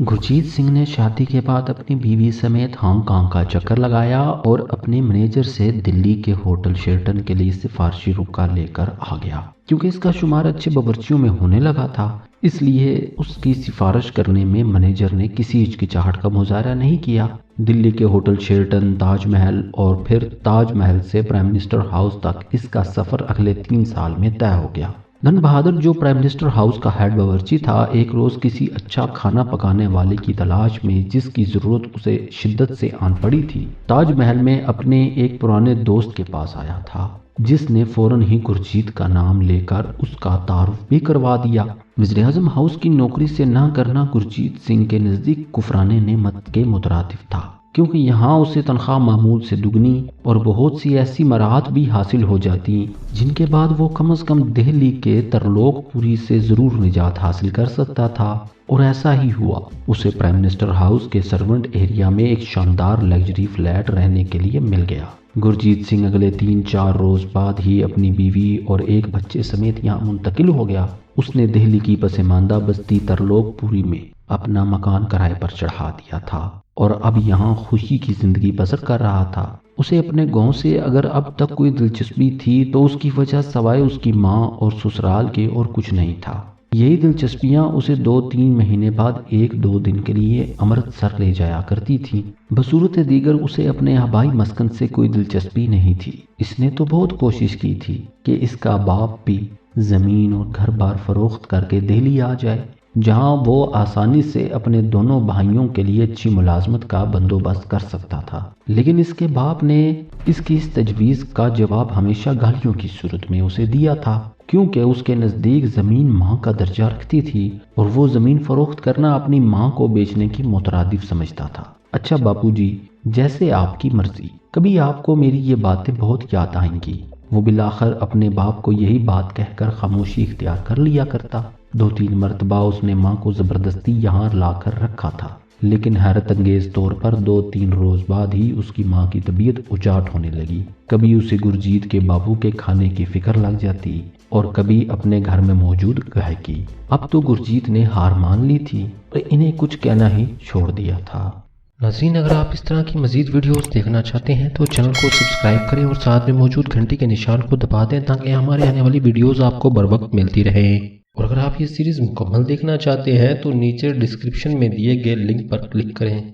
गुरजीत सिंह ने शादी के बाद अपनी बीवी समेत हांगकांग का चक्कर लगाया और अपने मैनेजर से दिल्ली के होटल शेरटन के लिए सिफारशी रुका लेकर आ गया। क्योंकि इसका शुमार अच्छे बावर्चियों में होने लगा था, इसलिए उसकी सिफारिश करने में मैनेजर ने किसी हिचकिचाहट का मुजाहरा नहीं किया। दिल्ली के होटल शेरटन, ताजमहल और फिर ताजमहल से प्राइम मिनिस्टर हाउस तक इसका सफर अगले 3 साल में तय हो गया। धन बहादुर, जो प्राइम मिनिस्टर हाउस का हेड बावर्ची था, एक रोज किसी अच्छा खाना पकाने वाले की तलाश में, जिसकी जरूरत उसे शिद्दत से आन पड़ी थी, ताजमहल में अपने एक पुराने दोस्त के पास आया था, जिसने फौरन ही गुरजीत का नाम लेकर उसका तारुफ भी करवा दिया। वज़ीर आज़म हाउस की नौकरी से ना करना गुरजीत सिंह के नजदीक कुफराने नेमत के मुतरादिफ था, क्योंकि यहाँ उसे तनख्वाह मामूल से दुगनी और बहुत सी ऐसी मराहत भी हासिल हो जाती जिनके बाद वो कम से कम दिल्ली के तरलोकपुरी से ज़रूर निजात हासिल कर सकता था। और ऐसा ही हुआ। उसे प्राइम मिनिस्टर हाउस के सर्वेंट एरिया में एक शानदार लग्जरी फ्लैट रहने के लिए मिल गया। गुरजीत सिंह अगले 3-4 रोज बाद ही अपनी बीवी और एक बच्चे समेत यहाँ मुंतकिल हो गया। उसने दिल्ली की पसमानदा बस्ती तरलोकपुरी में अपना मकान किराए पर चढ़ा दिया था और अब यहाँ खुशी की जिंदगी बसर कर रहा था। उसे अपने गांव से अगर अब तक कोई दिलचस्पी थी तो उसकी वजह सवाए उसकी माँ और ससुराल के और कुछ नहीं था। यही दिलचस्पियां उसे 2-3 महीने बाद 1-2 दिन के लिए अमृतसर ले जाया करती थी। बसूरत दीगर उसे अपने आबाई मस्कन से कोई दिलचस्पी नहीं थी। इसने तो बहुत कोशिश की थी कि इसका बाप भी जमीन और घर बार फरोख्त करके दिल्ली आ जाए, जहां वो आसानी से अपने दोनों भाइयों के लिए अच्छी मुलाजमत का बंदोबस्त कर सकता था। लेकिन इसके बाप ने इसकी इस तजवीज़ का जवाब हमेशा गालियों की सूरत में उसे दिया था, क्योंकि उसके नज़दीक ज़मीन माँ का दर्जा रखती थी और वो ज़मीन फरोख्त करना अपनी माँ को बेचने की मुतरादिफ समझता था। अच्छा बापूजी, जैसे आपकी मर्जी। कभी आपको मेरी ये बातें बहुत याद आएंगी। वो बिलाखिर अपने बाप को यही बात कहकर खामोशी इख्तियार कर लिया करता। 2-3 मरतबा उसने माँ को ज़बरदस्ती यहाँ लाकर रखा था, लेकिन हैरत अंगेज तौर पर 2-3 रोज बाद ही उसकी माँ की तबीयत उचाट होने लगी। कभी उसे गुरजीत के बाबू के खाने की फिक्र लग जाती और कभी अपने घर में मौजूद गायकी। अब तो गुरजीत ने हार मान ली थी और इन्हें कुछ कहना ही छोड़ दिया था। नाज़रीन, अगर आप इस तरह की मज़ीद वीडियोस देखना चाहते हैं तो चैनल को सब्सक्राइब करें और साथ में मौजूद घंटी के निशान को दबा दें, ताकि हमारे आने वाली वीडियोस आपको बर वक्त मिलती रहे। और अगर आप ये सीरीज़ मुकम्मल देखना चाहते हैं तो नीचे डिस्क्रिप्शन में दिए गए लिंक पर क्लिक करें।